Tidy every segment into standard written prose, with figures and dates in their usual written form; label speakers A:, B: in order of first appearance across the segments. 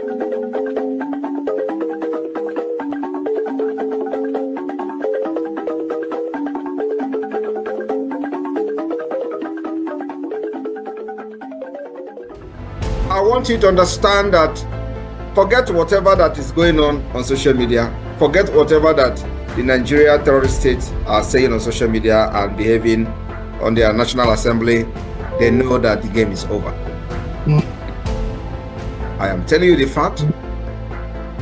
A: I want you to understand that forget whatever that is going on social media. Forget whatever that the Nigeria terrorist states are saying on social media and behaving on their National Assembly. They know that the game is over. I am telling you the fact.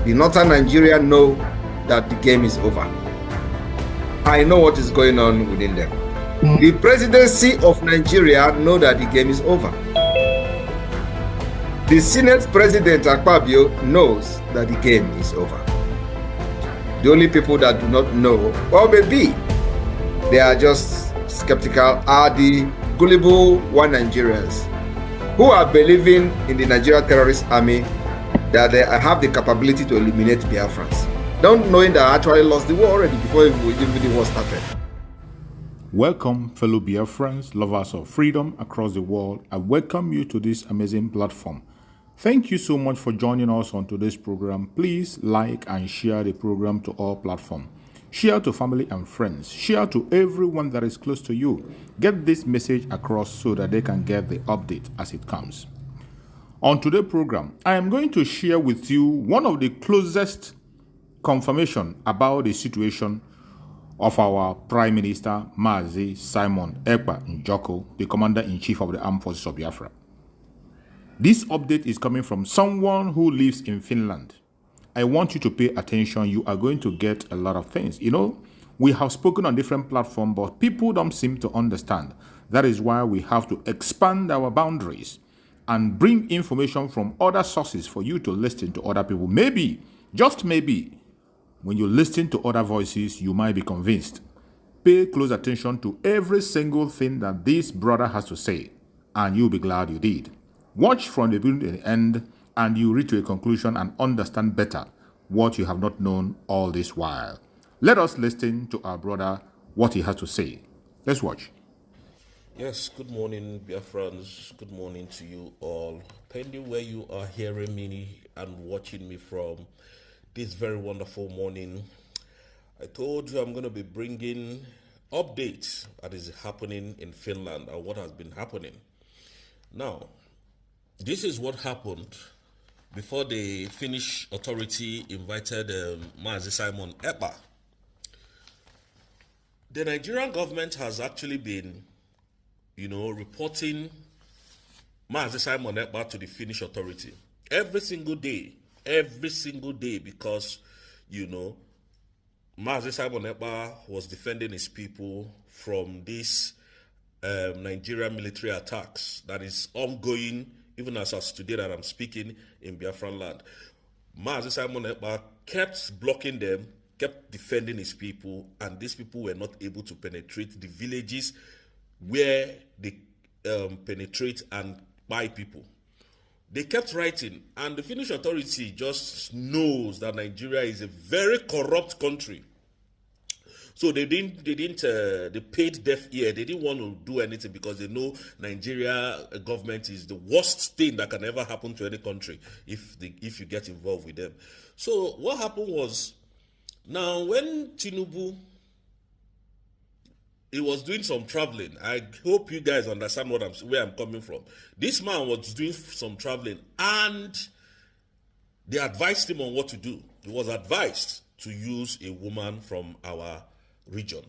A: The northern Nigeria know that the game is over. I know what is going on within them. The presidency of Nigeria know that the game is over. The Senate President Akpabio knows that the game is over. The only people that do not know, or maybe they are just skeptical, are the gullible one Nigerians who are believing in the Nigeria terrorist army that they have the capability to eliminate Biafrans, not knowing that I actually lost the war already before even the war started.
B: Welcome, fellow Biafrans, lovers of freedom across the world. I welcome you to this amazing platform. Thank you so much for joining us on today's program. Please like and share the program to all platforms. Share to family and friends. Share to everyone that is close to you. Get this message across so that they can get the update as it comes. On today's program, I am going to share with you one of the closest confirmation about the situation of our Prime Minister, Mazi Simon Ekpa Njoku, the Commander-in-Chief of the Armed Forces of Biafra. This update is coming from someone who lives in Finland. I want you to pay attention. You are going to get a lot of things. You know, we have spoken on different platforms, but people don't seem to understand. That is why we have to expand our boundaries and bring information from other sources for you to listen to other people. Maybe, just maybe, when you listen to other voices, you might be convinced. Pay close attention to every single thing that this brother has to say, and you'll be glad you did. Watch from the beginning to the end, and you reach to a conclusion and understand better what you have not known all this while. Let us listen to our brother, what he has to say. Let's watch.
C: Yes, good morning, Biafrans. Good morning to you all. Pending where you are hearing me and watching me from this very wonderful morning, I told you I'm going to be bringing updates that is happening in Finland and what has been happening. Now, this is what happened before the Finnish authority invited Mazi Simon Ekpa. The Nigerian government has actually been, reporting Mazi Simon Ekpa to the Finnish authority every single day, because, Mazi Simon Ekpa was defending his people from these Nigerian military attacks that is ongoing, even as of today that I'm speaking, in Biafra land. Mazi Simon Ekpa kept blocking them, kept defending his people, and these people were not able to penetrate the villages where they penetrate and buy people. They kept writing, and the Finnish authority just knows that Nigeria is a very corrupt country. So they paid deaf ear. They didn't want to do anything because they know Nigeria government is the worst thing that can ever happen to any country if you get involved with them. So what happened was, now when Tinubu, he was doing some traveling. I hope you guys understand where I'm coming from. This man was doing some traveling, and they advised him on what to do. He was advised to use a woman from our region.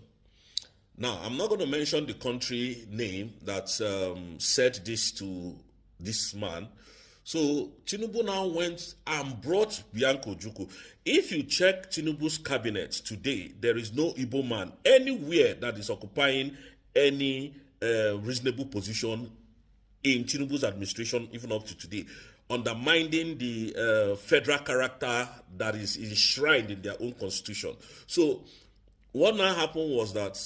C: Now, I'm not going to mention the country name that said this to this man. So Tinubu now went and brought Ekpa Njoku. If you check Tinubu's cabinet today, there is no Igbo man anywhere that is occupying any reasonable position in Tinubu's administration, even up to today, undermining the federal character that is enshrined in their own constitution. So what now happened was that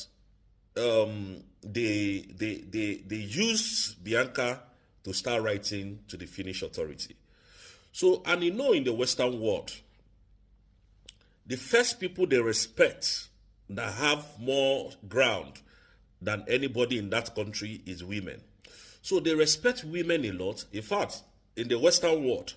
C: they used Bianca to start writing to the Finnish authority. So, and in the Western world, the first people they respect that have more ground than anybody in that country is women. So they respect women a lot. In fact, in the Western world,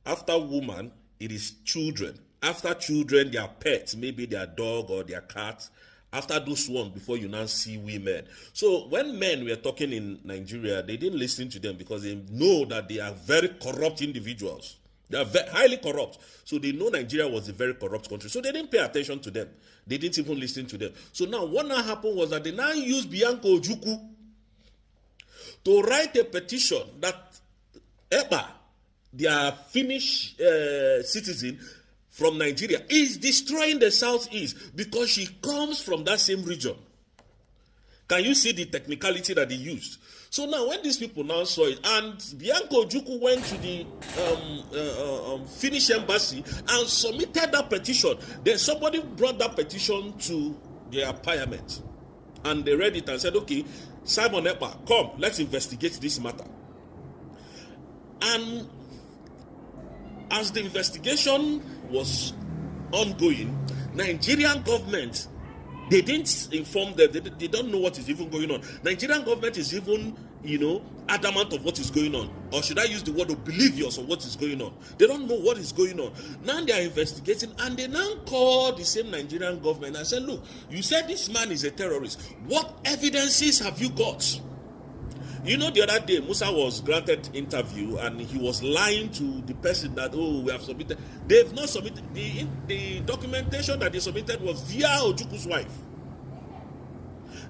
C: After woman, it is children. After children, their pets, maybe their dog or their cat. After those ones, before you now see women. So when men were talking in Nigeria, they didn't listen to them because they know that they are very corrupt individuals. They are highly corrupt. So they know Nigeria was a very corrupt country. So they didn't pay attention to them. They didn't even listen to them. So now what now happened was that they now used Ekpa Njoku to write a petition that Ekpa, their Finnish citizen, from Nigeria, is destroying the southeast because she comes from that same region. Can you see the technicality that they used? So now when these people now saw it, and Ekpa Njoku went to the Finnish embassy and submitted that petition, then somebody brought that petition to their parliament, and they read it and said, okay, Simon Ekpa, come, let's investigate this matter. And as the investigation was ongoing, Nigerian government, they didn't inform them. They don't know what is even going on. Nigerian government is even, adamant of what is going on. Or should I use the word oblivious of what is going on? They don't know what is going on. Now they are investigating, and they now call the same Nigerian government and say, look, you said this man is a terrorist. What evidences have you got? The other day, Musa was granted interview and he was lying to the person that, we have submitted. They've not submitted. The documentation that they submitted was via Ojuku's wife.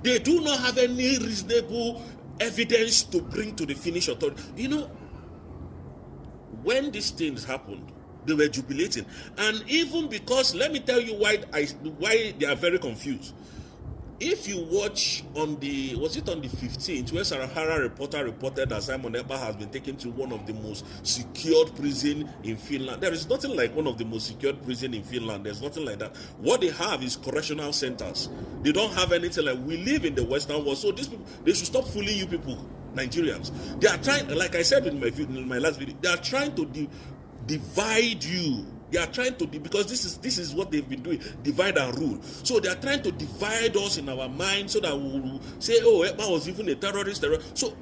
C: They do not have any reasonable evidence to bring to the Finnish authority. When these things happened, they were jubilating. And even because, let me tell you why they are very confused. If you watch on the 15th, where Sarahara reported that Simon Ekpa has been taken to one of the most secured prison in Finland. There is nothing like one of the most secured prison in Finland. There's nothing like that. What they have is correctional centers. They don't have anything like we live in the Western world. So these people, they should stop fooling you people, Nigerians. They are trying, like I said in my last video, they are trying to divide you. They are trying to, because this is what they've been doing, divide and rule. So they are trying to divide us in our mind so that we will say, Ekpa was even a terrorist. So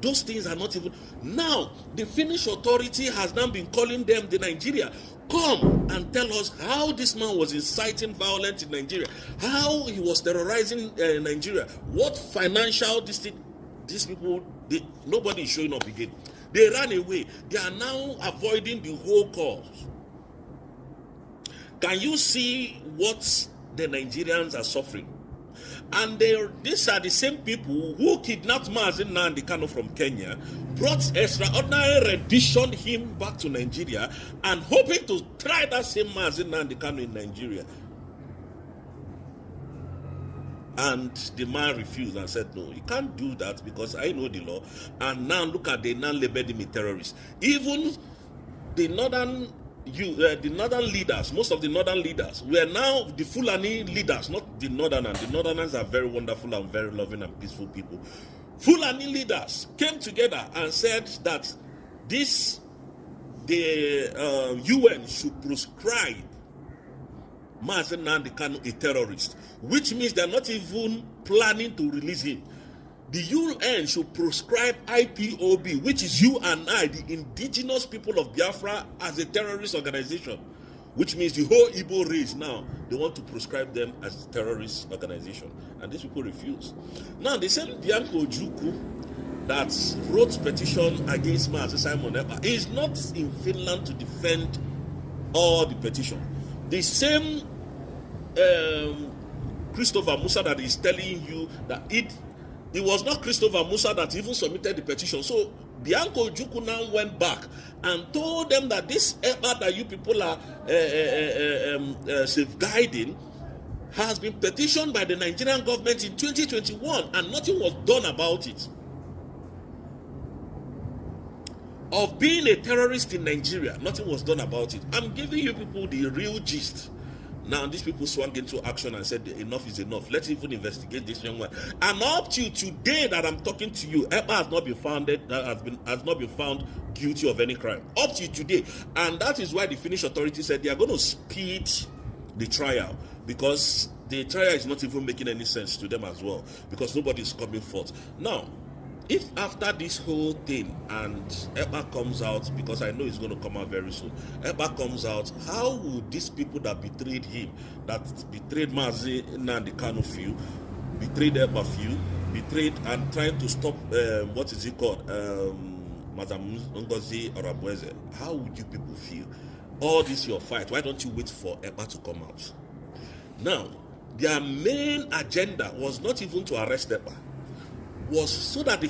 C: those things are not even. Now, the Finnish authority has now been calling them, the Nigeria, come and tell us how this man was inciting violence in Nigeria, how he was terrorizing Nigeria, what financial, these people, nobody is showing up again. They ran away. They are now avoiding the whole cause. Can you see what the Nigerians are suffering? And these are the same people who kidnapped Mazi Nnamdi Kanu from Kenya, brought extraordinary rendition him back to Nigeria, and hoping to try that same Mazi Nnamdi Kanu in Nigeria. And the man refused and said, no, you can't do that because I know the law. And now look at, they now labeled him a terrorist. Even the northern leaders, most of the northern leaders, were now the Fulani leaders, not the northerners. The northerners are very wonderful and very loving and peaceful people. Fulani leaders came together and said that the UN should proscribe Mazi Nnamdi Kanu a terrorist, which means they're not even planning to release him. The UN should proscribe IPOB, which is you and I, the indigenous people of Biafra, as a terrorist organization, which means the whole Igbo race now, they want to proscribe them as a terrorist organization. And these people refuse. Now, the same Ekpa Njoku that wrote petition against Mazi Simon Ekpa is not in Finland to defend all the petition. The same Christopher Musa that is telling you that it was not Christopher Musa that even submitted the petition. So Ekpa Njoku now went back and told them that this Ekpa that you people are safeguarding has been petitioned by the Nigerian government in 2021 and nothing was done about it. Of being a terrorist in Nigeria, nothing was done about it. I'm giving you people the real gist. Now these people swung into action and said enough is enough. Let's even investigate this young man. And up to today that I'm talking to you, Ekpa has not been found guilty of any crime. Up to today. And that is why the Finnish authorities said they are going to speed the trial, because the trial is not even making any sense to them as well, because nobody is coming forth. Now, if after this whole thing and Ekpa comes out, because I know it's going to come out very soon, Ekpa comes out, how would these people that betrayed him, that betrayed Mazi Nnamdi Kanu feel, betrayed Ekpa feel, betrayed and trying to stop, what is it called, Madam Ngozi Orabueze, how would you people feel? All this your fight, why don't you wait for Ekpa to come out? Now, their main agenda was not even to arrest Ekpa, was so that the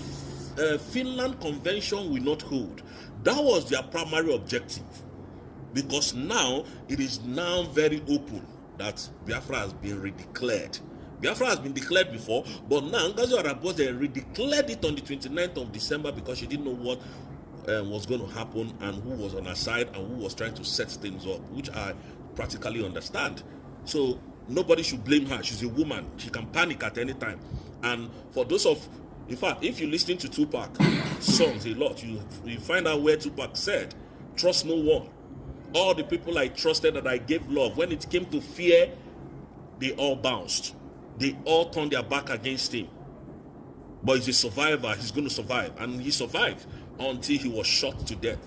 C: Finland convention will not hold. That was their primary objective, because now it is now very open that Biafra has been redeclared. Biafra has been declared before, but now Ngozi Orabueze redeclared it on the 29th of December because she didn't know what was going to happen and who was on her side and who was trying to set things up, which I practically understand. So nobody should blame her. She's a woman. She can panic at any time. And for those of, in fact, if you listen to Tupac songs a lot, you find out where Tupac said, trust no one. All the people I trusted that I gave love, when it came to fear, they all bounced. They all turned their back against him. But he's a survivor. He's going to survive. And he survived until he was shot to death.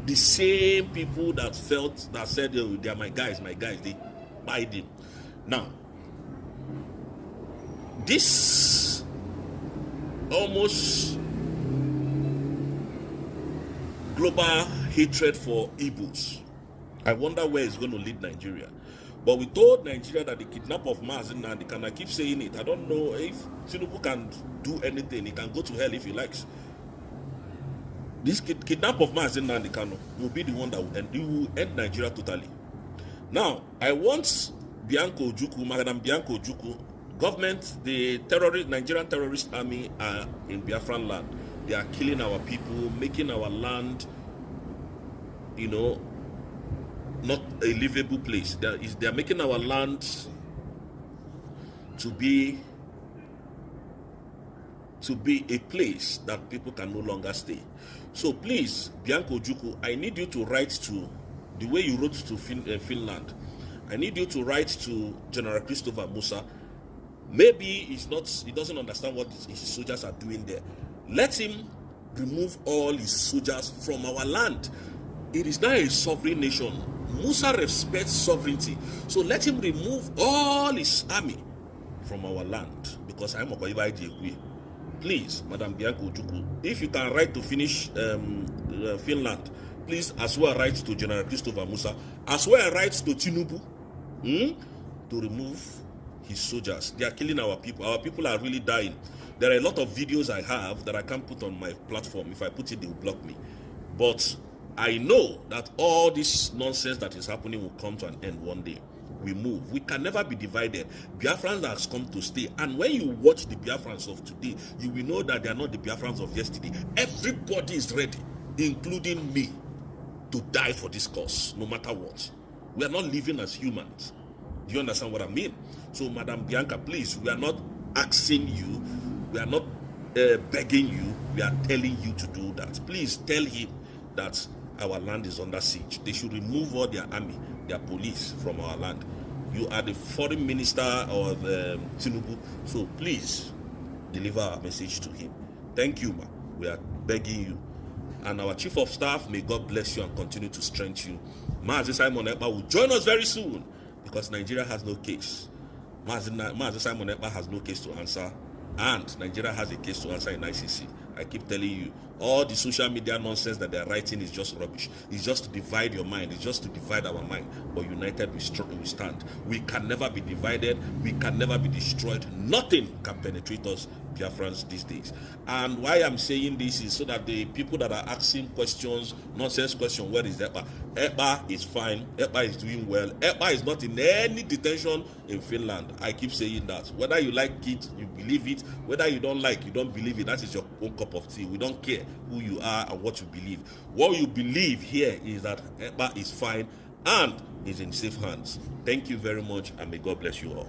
C: The same people that said, oh, they are my guys, they bite him. Now, this almost global hatred for Igbos, I wonder where it's going to lead Nigeria. But we told Nigeria that the kidnap of Mazi Nnamdi Kanu, I keep saying it, I don't know if Tinubu can do anything. He can go to hell if he likes. This kidnap of Mazi Nnamdi Kanu will be the one that will end Nigeria totally. Now, I want Bianco Ojukwu, Madam Bianco Ojukwu, government, the Nigerian terrorist army are in Biafran land. They are killing our people, making our land, you know, not a livable place. They are making our land to be a place that people can no longer stay. So please, Bianco Ojukwu, I need you to write to, the way you wrote to Finland, I need you to write to General Christopher Musa. Maybe he doesn't understand what his soldiers are doing there. Let him remove all his soldiers from our land. It is now a sovereign nation. Musa respects sovereignty. So let him remove all his army from our land. Because I'm a Koiba. Please, Madam Bianco Ojukwu, if you can write to Finland, please as well write to General Christopher Musa, as well write to Tinubu to remove his soldiers. They are killing our people. Our people are really dying. There are a lot of videos I have that I can't put on my platform. If I put it, they will block me. But I know that all this nonsense that is happening will come to an end one day. We move. We can never be divided. Biafrans has come to stay. And when you watch the Biafrans of today, you will know that they are not the Biafrans of yesterday. Everybody is ready, including me, to die for this cause, no matter what. We are not living as humans. Do you understand what I mean? So, Madam Bianca, please, we are not asking you, we are not begging you, we are telling you to do that. Please tell him that our land is under siege. They should remove all their army, their police from our land. You are the foreign minister or the Tinubu, so please deliver our message to him. Thank you, ma. We are begging you. And our chief of staff, may God bless you and continue to strengthen you. Mazi Simon Ekpa will join us very soon because Nigeria has no case. Mazi Simon Ekpa has no case to answer, and Nigeria has a case to answer in ICC. I keep telling you, all the social media nonsense that they are writing is just rubbish. It's just to divide your mind. It's just to divide our mind. But united we stand. We can never be divided. We can never be destroyed. Nothing can penetrate us, Biafrans, these days. And why I'm saying this is so that the people that are asking questions, nonsense questions, where is Ekpa? Ekpa is fine. Ekpa is doing well. Ekpa is not in any detention in Finland. I keep saying that. Whether you like it, you believe it. Whether you don't like, you don't believe it. That is your own cup of tea. We don't care who you are and what you believe. What you believe here is that Ekpa is fine and is in safe hands. Thank you very much, and may God bless you all.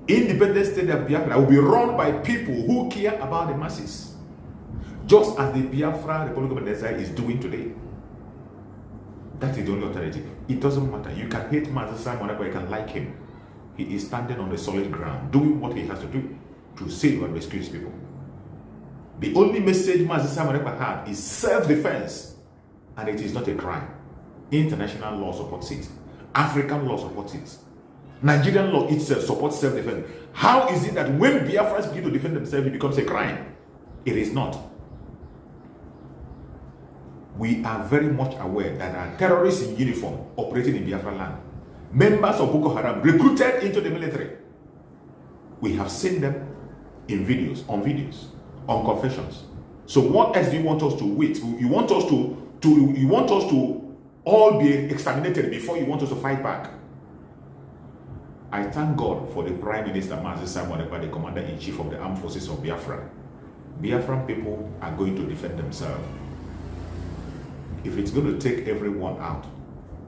B: Independent state of Biafra will be run by people who care about the masses, just as the Biafra Republic of Nigeria is doing today. That is the only alternative. It doesn't matter. You can hate Mazi Simon Ekpa, you can like him. He is standing on a solid ground, doing what he has to do to save and rescue his people. The only message Mazi Simon Ekpa had is self-defense, and it is not a crime. International law supports it. African law supports it. Nigerian law itself supports self-defense. How is it that when Biafrans begin to defend themselves, it becomes a crime? It is not. We are very much aware that there are terrorists in uniform operating in Biafra land. Members of Boko Haram recruited into the military. We have seen them in videos, on confessions. So what else do you want us to wait? You want us to all be exterminated before you want us to fight back? I thank God for the Prime Minister Mazi Simon Ekpa, the Commander-in-Chief of the Armed Forces of Biafra. Biafran people are going to defend themselves. If it's going to take everyone out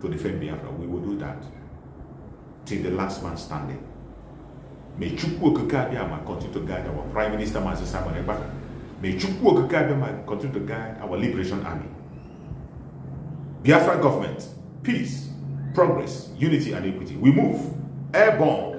B: to defend Biafra, we will do that till the last man standing. May Chukwu Okike continue to guide our Prime Minister Mazi Simon Ekpa. May Chukwu Okike continue to guide our Liberation Army. Biafra government, peace, progress, unity and equity. We move airborne